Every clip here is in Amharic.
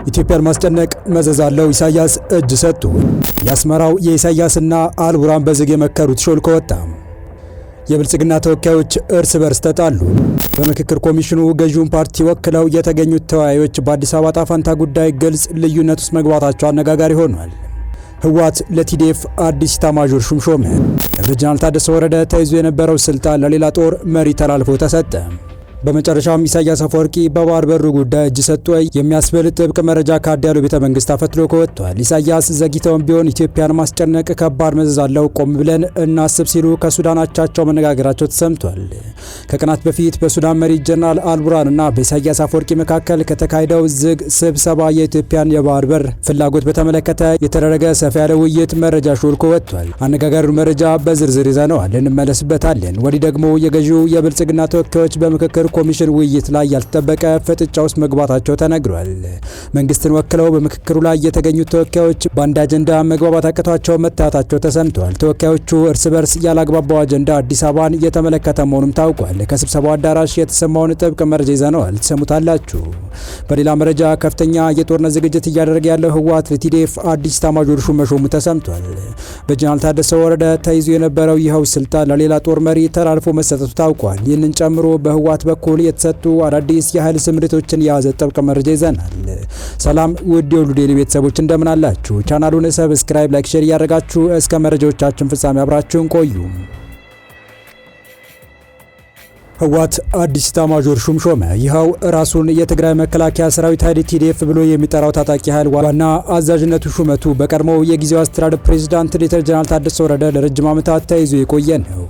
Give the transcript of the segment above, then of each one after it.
ኢትዮጵያን ማስጨነቅ መዘዝ አለው። ኢሳያስ እጅ ሰጡ። የአስመራው የኢሳያስና አልቡርሃን በዝግ የመከሩት ሾልኮ ወጣ። የብልጽግና ተወካዮች እርስ በርስ ተጣሉ። በምክክር ኮሚሽኑ ገዢውን ፓርቲ ወክለው የተገኙት ተወያዮች በአዲስ አበባ ዕጣ ፈንታ ጉዳይ ግልጽ ልዩነት ውስጥ መግባታቸው አነጋጋሪ ሆኗል። ህወሓት ለቲዲኤፍ አዲስ ኤታማዦር ሹም ሾመ። በጀነራል ታደሰ ወረደ ተይዞ የነበረው ስልጣን ለሌላ ጦር መሪ ተላልፎ ተሰጠ። በመጨረሻም ኢሳያስ አፈወርቂ በባህር በሩ ጉዳይ እጅ ሰጡ የሚያስብል ጥብቅ መረጃ ከአዲያሎ ቤተ መንግስት አፈትልኮ ወጥቷል። ኢሳያስ ዘግይተውም ቢሆን ኢትዮጵያን ማስጨነቅ ከባድ መዘዝ አለው፣ ቆም ብለን እናስብ ሲሉ ከሱዳን አቻቸው መነጋገራቸው ተሰምቷል። ከቀናት በፊት በሱዳን መሪ ጀነራል አልቡርሃንና በኢሳያስ አፈወርቂ መካከል ከተካሄደው ዝግ ስብሰባ የኢትዮጵያን የባህር በር ፍላጎት በተመለከተ የተደረገ ሰፋ ያለ ውይይት መረጃ ሾልኮ ወጥቷል። አነጋጋሪው መረጃ በዝርዝር ይዘነዋል፣ እንመለስበታለን። ወዲህ ደግሞ የገዢው የብልጽግና ተወካዮች በምክክር ኮሚሽን ውይይት ላይ ያልተጠበቀ ፍጥጫ ውስጥ መግባታቸው ተነግሯል። መንግስትን ወክለው በምክክሩ ላይ የተገኙት ተወካዮች በአንድ አጀንዳ መግባባት አቅቷቸው መታየታቸው ተሰምቷል። ተወካዮቹ እርስ በርስ ያላግባባው አጀንዳ አዲስ አበባን የተመለከተ መሆኑም ታውቋል። ከስብሰባው አዳራሽ የተሰማውን ጥብቅ መረጃ ይዘነዋል፣ ትሰሙታላችሁ። በሌላ መረጃ ከፍተኛ የጦርነት ዝግጅት እያደረገ ያለው ህወሓት ለቲዲኤፍ አዲስ ኤታማዦር ሹም መሾሙ ተሰምቷል። በጀነራል ታደሰ ወረደ ተይዞ የነበረው ይኸው ስልጣን ለሌላ ጦር መሪ ተላልፎ መሰጠቱ ታውቋል። ይህንን ጨምሮ በህወሓት በኩል የተሰጡ አዳዲስ የኃይል ስምሪቶችን የያዘ ጥብቅ መረጃ ይዘናል። ሰላም ውድ የሁሉ ዴይሊ ቤተሰቦች እንደምን አላችሁ? ቻናሉን ሰብስክራይብ፣ ላይክ፣ ሼር እያደረጋችሁ እስከ መረጃዎቻችን ፍጻሜ አብራችሁን ቆዩ። ህወሓት አዲስ ኤታማዦር ሹም ሾመ። ይኸው ራሱን የትግራይ መከላከያ ሰራዊት ኃይል ቲዲኤፍ ብሎ የሚጠራው ታጣቂ ኃይል ዋና አዛዥነቱ ሹመቱ በቀድሞው የጊዜው አስተዳደር ፕሬዝዳንት ሌተር ጀነራል ታደሰ ወረደ ለረጅም ዓመታት ተይዞ የቆየ ነው።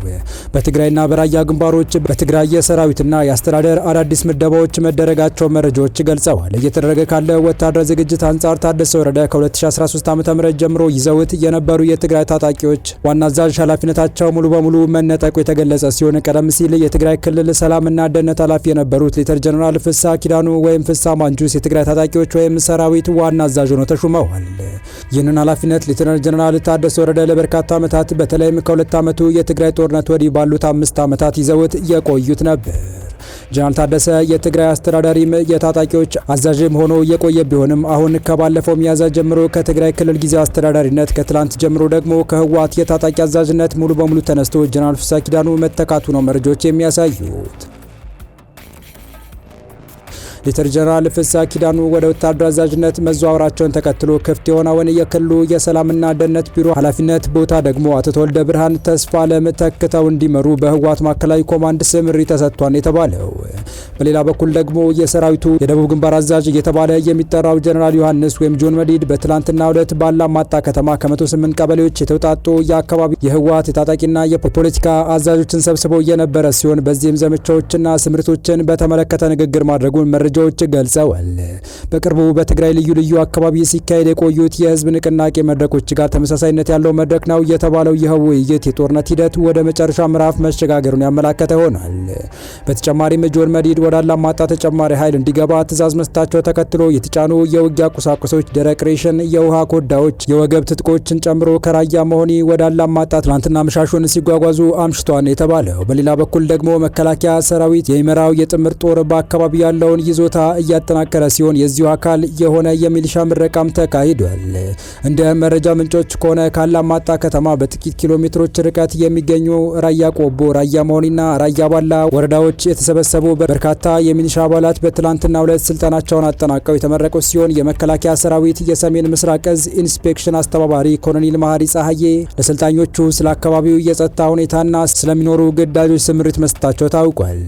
በትግራይና በራያ ግንባሮች በትግራይ የሰራዊትና የአስተዳደር አዳዲስ ምደባዎች መደረጋቸው መረጃዎች ገልጸዋል። እየተደረገ ካለ ወታደራዊ ዝግጅት አንጻር ታደሰ ወረደ ከ2013 ዓ.ም ጀምሮ ይዘውት የነበሩ የትግራይ ታጣቂዎች ዋና አዛዥ ኃላፊነታቸው ሙሉ በሙሉ መነጠቁ የተገለጸ ሲሆን ቀደም ሲል የትግራይ ክልል ሰላምና ደህንነት ኃላፊ የነበሩት ሌተር ጀነራል ፍስሐ ኪዳኑ ወይም ፍስሐ ማንጁስ የትግራይ ታጣቂዎች ወይም ሰራዊት ዋና አዛዥ ሆነው ተሹመዋል። ይህንን ኃላፊነት ሌተር ጀነራል ታደሰ ወረደ ለበርካታ ዓመታት በተለይም ከሁለት ዓመቱ የትግራይ ጦርነት ወዲህ ባሉት 5 ዓመታት ይዘውት የቆዩት ነበር። ጀነራል ታደሰ የትግራይ አስተዳዳሪም የታጣቂዎች አዛዥም ሆኖ የቆየ ቢሆንም አሁን ከባለፈው ሚያዝያ ጀምሮ ከትግራይ ክልል ጊዜያዊ አስተዳዳሪነት ከትላንት ጀምሮ ደግሞ ከህወሓት የታጣቂ አዛዥነት ሙሉ በሙሉ ተነስቶ ጀነራል ፍስሐ ኪዳኑ መተካቱ ነው መረጃዎች የሚያሳዩት። ሌተር ጀነራል ፍስሐ ኪዳኑ ወደ ወታደራዊ አዛዥነት መዘዋወራቸውን ተከትሎ ክፍት የሆነውን የክልሉ የሰላምና ደህንነት ቢሮ ኃላፊነት ቦታ ደግሞ አቶ ተወልደ ብርሃን ተስፋለም ተክተው እንዲመሩ በህወሓት ማዕከላዊ ኮማንድ ስምሪት ተሰጥቷል የተባለው። በሌላ በኩል ደግሞ የሰራዊቱ የደቡብ ግንባር አዛዥ እየተባለ የሚጠራው ጀነራል ዮሐንስ ወይም ጆን መዲድ በትላንትናው ዕለት ባላማጣ ከተማ ከ108 ቀበሌዎች የተውጣጡ የአካባቢ የህወሓት የታጣቂና የፖለቲካ አዛዦችን ሰብስበው የነበረ ሲሆን በዚህም ዘመቻዎችና ስምሪቶችን በተመለከተ ንግግር ማድረጉን መረጃዎች ገልጸዋል። በቅርቡ በትግራይ ልዩ ልዩ አካባቢ ሲካሄድ የቆዩት የህዝብ ንቅናቄ መድረኮች ጋር ተመሳሳይነት ያለው መድረክ ነው የተባለው ይኸው ውይይት የጦርነት ሂደት ወደ መጨረሻ ምዕራፍ መሸጋገሩን ያመላከተ ሆኗል። በተጨማሪም ጆን መዲድ ወደ አላማጣ ተጨማሪ ኃይል እንዲገባ ትዕዛዝ መስጠታቸው ተከትሎ የተጫኑ የውጊያ ቁሳቁሶች፣ ደረቅ ሬሽን፣ የውሃ ኮዳዎች፣ የወገብ ትጥቆችን ጨምሮ ከራያ መሆኒ ወደ አላማጣ ትላንትና መሻሹን ሲጓጓዙ አምሽቷን የተባለው። በሌላ በኩል ደግሞ መከላከያ ሰራዊት የሚመራው የጥምር ጦር በአካባቢ ያለውን ይዞታ እያጠናከረ ሲሆን የዚሁ አካል የሆነ የሚሊሻ ምረቃም ተካሂዷል። እንደ መረጃ ምንጮች ከሆነ ካላማጣ ከተማ በጥቂት ኪሎ ሜትሮች ርቀት የሚገኙ ራያ ቆቦ፣ ራያ መሆኒና ራያ ባላ ወረዳዎች የተሰበሰቡ በርካታ የሚሊሻ አባላት በትላንትናው ዕለት ስልጠናቸውን አጠናቀው የተመረቁ ሲሆን የመከላከያ ሰራዊት የሰሜን ምስራቅ እዝ ኢንስፔክሽን አስተባባሪ ኮሎኔል መሐሪ ፀሐዬ ለሰልጣኞቹ ስለ አካባቢው የጸጥታ ሁኔታና ስለሚኖሩ ግዳጆች ስምሪት መስጠታቸው ታውቋል።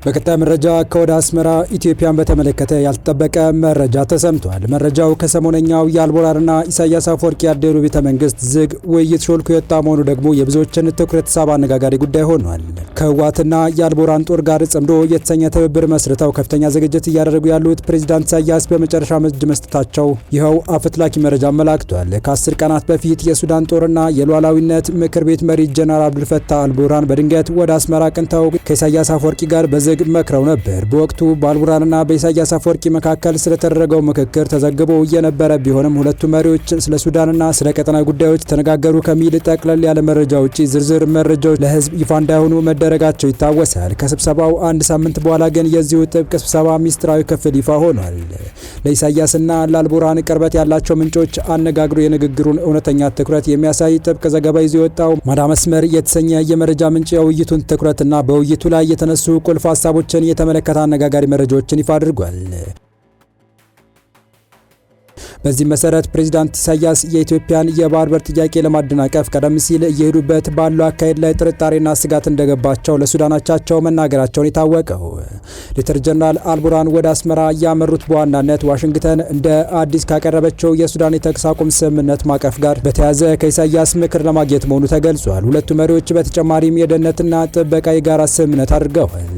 በቀጣይ መረጃ ከወደ አስመራ ኢትዮጵያን በተመለከተ ያልተጠበቀ መረጃ ተሰምቷል። መረጃው ከሰሞነኛው የአልቡርሃንና ኢሳያስ አፈወርቂ አዲያሎ ቤተ መንግስት ዝግ ውይይት ሾልኮ የወጣ መሆኑ ደግሞ የብዙዎችን ትኩረት ሳብ አነጋጋሪ ጉዳይ ሆኗል። ከህወሓትና የአልቡርሃን ጦር ጋር ጽምዶ የተሰኘ ትብብር መስርተው ከፍተኛ ዝግጅት እያደረጉ ያሉት ፕሬዝዳንት ኢሳያስ በመጨረሻ እጅ መስጠታቸው ይኸው አፈትላኪ መረጃ አመላክቷል። ከ10 ቀናት በፊት የሱዳን ጦርና የሉዓላዊነት ምክር ቤት መሪ ጀነራል አብዱልፈታህ አልቡርሃን በድንገት ወደ አስመራ ቅንተው ከኢሳያስ አፈወርቂ ጋር በዝግ መክረው ነበር። በወቅቱ በአልቡርሃንና በኢሳያስ አፈወርቂ መካከል ስለተደረገው ምክክር ተዘግቦ የነበረ ቢሆንም ሁለቱ መሪዎች ስለ ሱዳንና ስለ ቀጠናዊ ጉዳዮች ተነጋገሩ ከሚል ጠቅለል ያለ መረጃ ውጪ ዝርዝር መረጃዎች ለህዝብ ይፋ እንዳይሆኑ መደረጋቸው ይታወሳል። ከስብሰባው አንድ ሳምንት በኋላ ግን የዚሁ ጥብቅ ስብሰባ ሚስጥራዊ ክፍል ይፋ ሆኗል። ለኢሳያስና ለአልቡርሃን ቅርበት ያላቸው ምንጮች አነጋግሮ የንግግሩን እውነተኛ ትኩረት የሚያሳይ ጥብቅ ዘገባ ይዞ የወጣው ማዳ መስመር የተሰኘ የመረጃ ምንጭ የውይይቱን ትኩረትና በውይይቱ ላይ የተነሱ ቁልፍ ሀሳቦችን የተመለከተ አነጋጋሪ መረጃዎችን ይፋ አድርጓል። በዚህ መሰረት ፕሬዝዳንት ኢሳያስ የኢትዮጵያን የባህር በር ጥያቄ ለማደናቀፍ ቀደም ሲል እየሄዱበት ባለው አካሄድ ላይ ጥርጣሬና ስጋት እንደገባቸው ለሱዳናቻቸው መናገራቸውን የታወቀው ሌተር ጀነራል አልቡርሃን ወደ አስመራ ያመሩት በዋናነት ዋሽንግተን እንደ አዲስ ካቀረበችው የሱዳን የተኩስ አቁም ስምምነት ማዕቀፍ ጋር በተያያዘ ከኢሳያስ ምክር ለማግኘት መሆኑ ተገልጿል። ሁለቱ መሪዎች በተጨማሪም የደህንነትና ጥበቃ የጋራ ስምምነት አድርገዋል።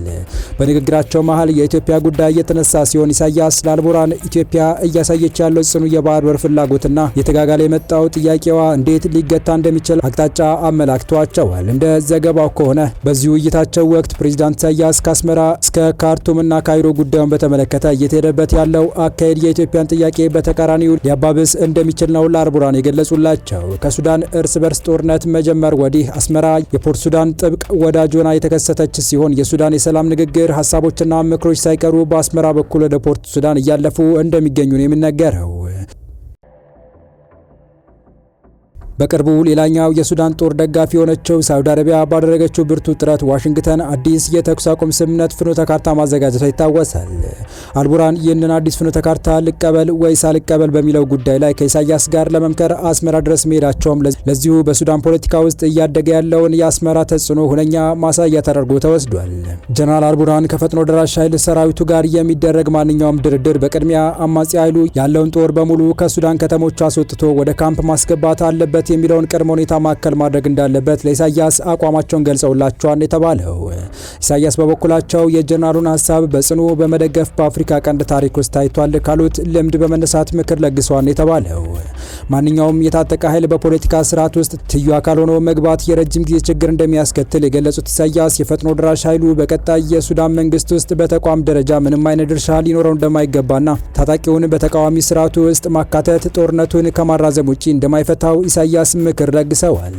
በንግግራቸው መሀል የኢትዮጵያ ጉዳይ የተነሳ ሲሆን ኢሳያስ ለአልቡርሃን ኢትዮጵያ እያሳየች ያለው ጽኑ የባህር በር ፍላጎትና የተጋጋለ የመጣው ጥያቄዋ እንዴት ሊገታ እንደሚችል አቅጣጫ አመላክቷቸዋል። እንደ ዘገባው ከሆነ በዚህ ውይይታቸው ወቅት ፕሬዝዳንት ኢሳያስ ከአስመራ እስከ ካርቱምና ካይሮ ጉዳዩን በተመለከተ እየተሄደበት ያለው አካሄድ የኢትዮጵያን ጥያቄ በተቃራኒው ሊያባብስ እንደሚችል ነው ለአልቡርሃን የገለጹላቸው። ከሱዳን እርስ በርስ ጦርነት መጀመር ወዲህ አስመራ የፖርት ሱዳን ጥብቅ ወዳጅ ሆና የተከሰተች ሲሆን የሱዳን የሰላም ንግግር ሀሳቦችና ምክሮች ሳይቀሩ በአስመራ በኩል ወደ ፖርት ሱዳን እያለፉ እንደሚገኙ ነው የሚነገረው። በቅርቡ ሌላኛው የሱዳን ጦር ደጋፊ የሆነችው ሳውዲ አረቢያ ባደረገችው ብርቱ ጥረት ዋሽንግተን አዲስ የተኩስ አቁም ስምምነት ፍኖተ ካርታ ማዘጋጀቷ ይታወሳል። አልቡርሃን ይህንን አዲስ ፍኖተ ካርታ ልቀበል ወይስ አልቀበል በሚለው ጉዳይ ላይ ከኢሳያስ ጋር ለመምከር አስመራ ድረስ መሄዳቸውም ለዚሁ በሱዳን ፖለቲካ ውስጥ እያደገ ያለውን የአስመራ ተጽዕኖ ሁነኛ ማሳያ ተደርጎ ተወስዷል። ጀነራል አልቡርሃን ከፈጥኖ ደራሽ ኃይል ሰራዊቱ ጋር የሚደረግ ማንኛውም ድርድር በቅድሚያ አማጺ ኃይሉ ያለውን ጦር በሙሉ ከሱዳን ከተሞች አስወጥቶ ወደ ካምፕ ማስገባት አለበት የሚለውን ቅድመ ሁኔታ ማዕከል ማድረግ እንዳለበት ለኢሳያስ አቋማቸውን ገልጸውላቸዋል የተባለው። ኢሳያስ በበኩላቸው የጀነራሉን ሀሳብ በጽኑ በመደገፍ በአፍሪካ ቀንድ ታሪክ ውስጥ ታይቷል ካሉት ልምድ በመነሳት ምክር ለግሰዋል የተባለው። ማንኛውም የታጠቀ ኃይል በፖለቲካ ስርዓት ውስጥ ትዩ አካል ሆኖ መግባት የረጅም ጊዜ ችግር እንደሚያስከትል የገለጹት ኢሳያስ የፈጥኖ ድራሽ ኃይሉ በቀጣይ የሱዳን መንግስት ውስጥ በተቋም ደረጃ ምንም አይነት ድርሻ ሊኖረው እንደማይገባና ታጣቂውን በተቃዋሚ ስርዓቱ ውስጥ ማካተት ጦርነቱን ከማራዘም ውጪ እንደማይፈታው ኢሳያስ ምክር ለግሰዋል።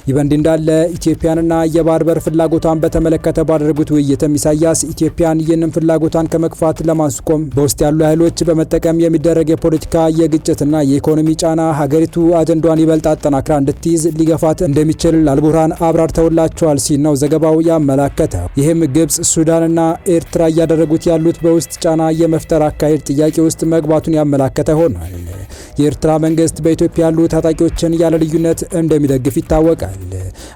ይህ በእንዲህ እንዳለ ኢትዮጵያንና የባህር በር ፍላጎቷን በተመለከተ ባደረጉት ውይይትም ኢሳያስ ኢትዮጵያን ይህንን ፍላጎቷን ከመግፋት ለማስቆም በውስጥ ያሉ ኃይሎች በመጠቀም የሚደረግ የፖለቲካ የግጭትና የኢኮኖሚ ጫና ሀገሪቱ አጀንዳዋን ይበልጥ አጠናክራ እንድትይዝ ሊገፋት እንደሚችል አልቡርሃን አብራርተውላቸዋል ሲል ነው ዘገባው ያመላከተው። ይህም ግብጽ፣ ሱዳንና ኤርትራ እያደረጉት ያሉት በውስጥ ጫና የመፍጠር አካሄድ ጥያቄ ውስጥ መግባቱን ያመላከተ ሆኗል። የኤርትራ መንግስት በኢትዮጵያ ያሉ ታጣቂዎችን ያለ ልዩነት እንደሚደግፍ ይታወቃል።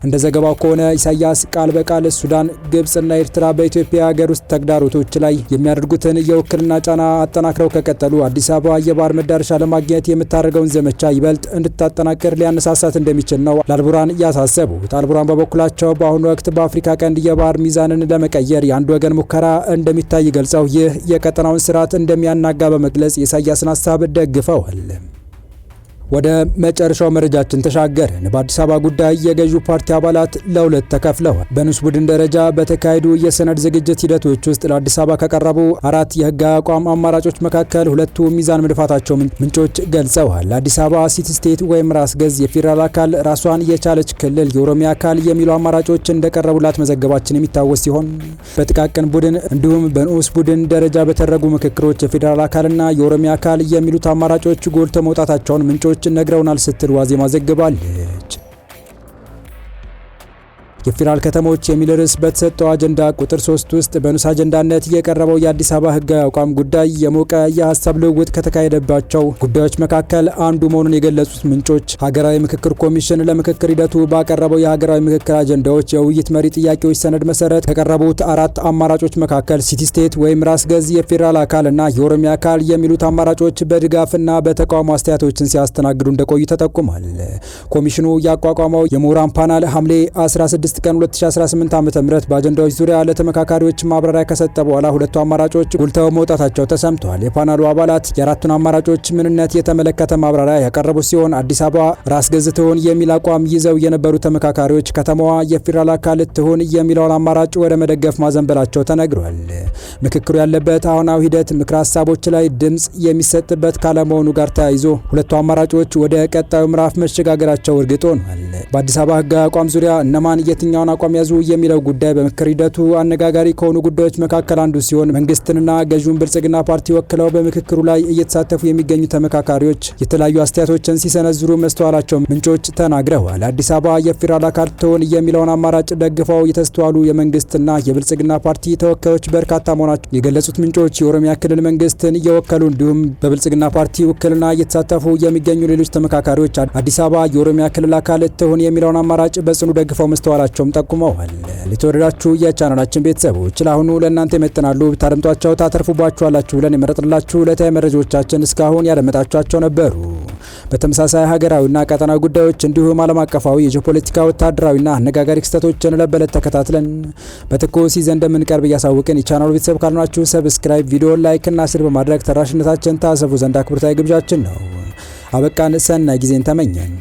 እንደ ዘገባው ከሆነ ኢሳያስ ቃል በቃል ሱዳን፣ ግብጽና ኤርትራ በኢትዮጵያ ሀገር ውስጥ ተግዳሮቶች ላይ የሚያደርጉትን የውክልና ጫና አጠናክረው ከቀጠሉ አዲስ አበባ የባህር መዳረሻ ለማግኘት የምታደርገውን ዘመቻ ይበልጥ እንድታጠናክር ሊያነሳሳት እንደሚችል ነው ለአልቡርሃን ያሳሰቡት። አልቡርሃን በበኩላቸው በአሁኑ ወቅት በአፍሪካ ቀንድ የባህር ሚዛንን ለመቀየር የአንድ ወገን ሙከራ እንደሚታይ ገልጸው ይህ የቀጠናውን ስርዓት እንደሚያናጋ በመግለጽ የኢሳያስን ሀሳብ ደግፈዋል። ወደ መጨረሻው መረጃችን ተሻገርን። በአዲስ አበባ ጉዳይ የገዢው ፓርቲ አባላት ለሁለት ተከፍለዋል። በንዑስ ቡድን ደረጃ በተካሄዱ የሰነድ ዝግጅት ሂደቶች ውስጥ ለአዲስ አበባ ከቀረቡ 4 የህግ አቋም አማራጮች መካከል ሁለቱ ሚዛን መድፋታቸው ምንጮች ገልጸዋል። አዲስ አበባ ሲቲ ስቴት ወይም ራስ ገዝ የፌዴራል አካል፣ ራሷን የቻለች ክልል፣ የኦሮሚያ አካል የሚሉ አማራጮች እንደቀረቡላት መዘገባችን የሚታወስ ሲሆን በጥቃቅን ቡድን እንዲሁም በንዑስ ቡድን ደረጃ በተደረጉ ምክክሮች የፌዴራል አካልና የኦሮሚያ አካል የሚሉት አማራጮች ጎልተው መውጣታቸውን ምንጮች ነግረውናል ስትል ዋዜማ ዘግባለች። የፌዴራል ከተሞች የሚል ርዕስ በተሰጠው አጀንዳ ቁጥር 3 ውስጥ በንዑስ አጀንዳነት የቀረበው የአዲስ አበባ ህጋዊ አቋም ጉዳይ የሞቀ የሀሳብ ልውውጥ ከተካሄደባቸው ጉዳዮች መካከል አንዱ መሆኑን የገለጹት ምንጮች ሀገራዊ ምክክር ኮሚሽን ለምክክር ሂደቱ ባቀረበው የሀገራዊ ምክክር አጀንዳዎች የውይይት መሪ ጥያቄዎች ሰነድ መሰረት ከቀረቡት 4 አማራጮች መካከል ሲቲ ስቴት ወይም ራስ ገዝ የፌዴራል አካልና የኦሮሚያ አካል የሚሉት አማራጮች በድጋፍና በተቃውሞ አስተያየቶችን ሲያስተናግዱ እንደቆዩ ተጠቁሟል። ኮሚሽኑ ያቋቋመው የምሁራን ፓናል ሐምሌ 16 6 ቀን 2018 ዓ.ም በአጀንዳዎች ዙሪያ ለተመካካሪዎች ማብራሪያ ከሰጠ በኋላ ሁለቱ አማራጮች ጎልተው መውጣታቸው ተሰምቷል። የፓናሉ አባላት የአራቱን አማራጮች ምንነት የተመለከተ ማብራሪያ ያቀረቡ ሲሆን አዲስ አበባ ራስ ገዝ ትሆን የሚል አቋም ይዘው የነበሩ ተመካካሪዎች ከተማዋ የፌዴራል አካል ትሆን የሚለውን አማራጭ ወደ መደገፍ ማዘንበላቸው ተነግሯል። ምክክሩ ያለበት አሁናዊ ሂደት ምክረ ሀሳቦች ላይ ድምጽ የሚሰጥበት ካለመሆኑ ጋር ተያይዞ ሁለቱ አማራጮች ወደ ቀጣዩ ምዕራፍ መሸጋገራቸው እርግጥ ሆኗል። በአዲስ አበባ ሕጋዊ አቋም ዙሪያ እነማን የትኛውን አቋም ያዙ የሚለው ጉዳይ በምክክር ሂደቱ አነጋጋሪ ከሆኑ ጉዳዮች መካከል አንዱ ሲሆን መንግስትንና ገዢውን ብልጽግና ፓርቲ ወክለው በምክክሩ ላይ እየተሳተፉ የሚገኙ ተመካካሪዎች የተለያዩ አስተያየቶችን ሲሰነዝሩ መስተዋላቸው ምንጮች ተናግረዋል። አዲስ አበባ የፌዴራል አካል ትሆን የሚለውን አማራጭ ደግፈው የተስተዋሉ የመንግስትና የብልጽግና ፓርቲ ተወካዮች በርካታ መሆናቸው የገለጹት ምንጮች የኦሮሚያ ክልል መንግስትን እየወከሉ እንዲሁም በብልጽግና ፓርቲ ውክልና እየተሳተፉ የሚገኙ ሌሎች ተመካካሪዎች አዲስ አበባ የኦሮሚያ ክልል አካል ትሆን የሚለውን አማራጭ በጽኑ ደግፈው መስተዋላቸውም ጠቁመዋል። የተወደዳችሁ የቻናላችን ቤተሰቦች ለአሁኑ ለእናንተ ይመጥናሉ ብታደምጧቸው ታተርፉባችኋላችሁ ብለን የመረጥንላችሁ ዕለታዊ መረጃዎቻችን እስካሁን ያደመጣችኋቸው ነበሩ። በተመሳሳይ ሀገራዊና ቀጠናዊ ጉዳዮች እንዲሁም ዓለም አቀፋዊ የጂኦፖለቲካ ወታደራዊና አነጋጋሪ ክስተቶችን ዕለት በዕለት ተከታትለን በትኩስ ይዘን እንደምንቀርብ እያሳወቅን የቻናሉ ቤተሰብ ካልሆናችሁ ሰብስክራይብ፣ ቪዲዮ ላይክ እና ሼር በማድረግ ተደራሽነታችን ታሰፉ ዘንድ አክብሮታዊ ግብዣችን ነው። አበቃን። ሰናይ ጊዜን ተመኘን።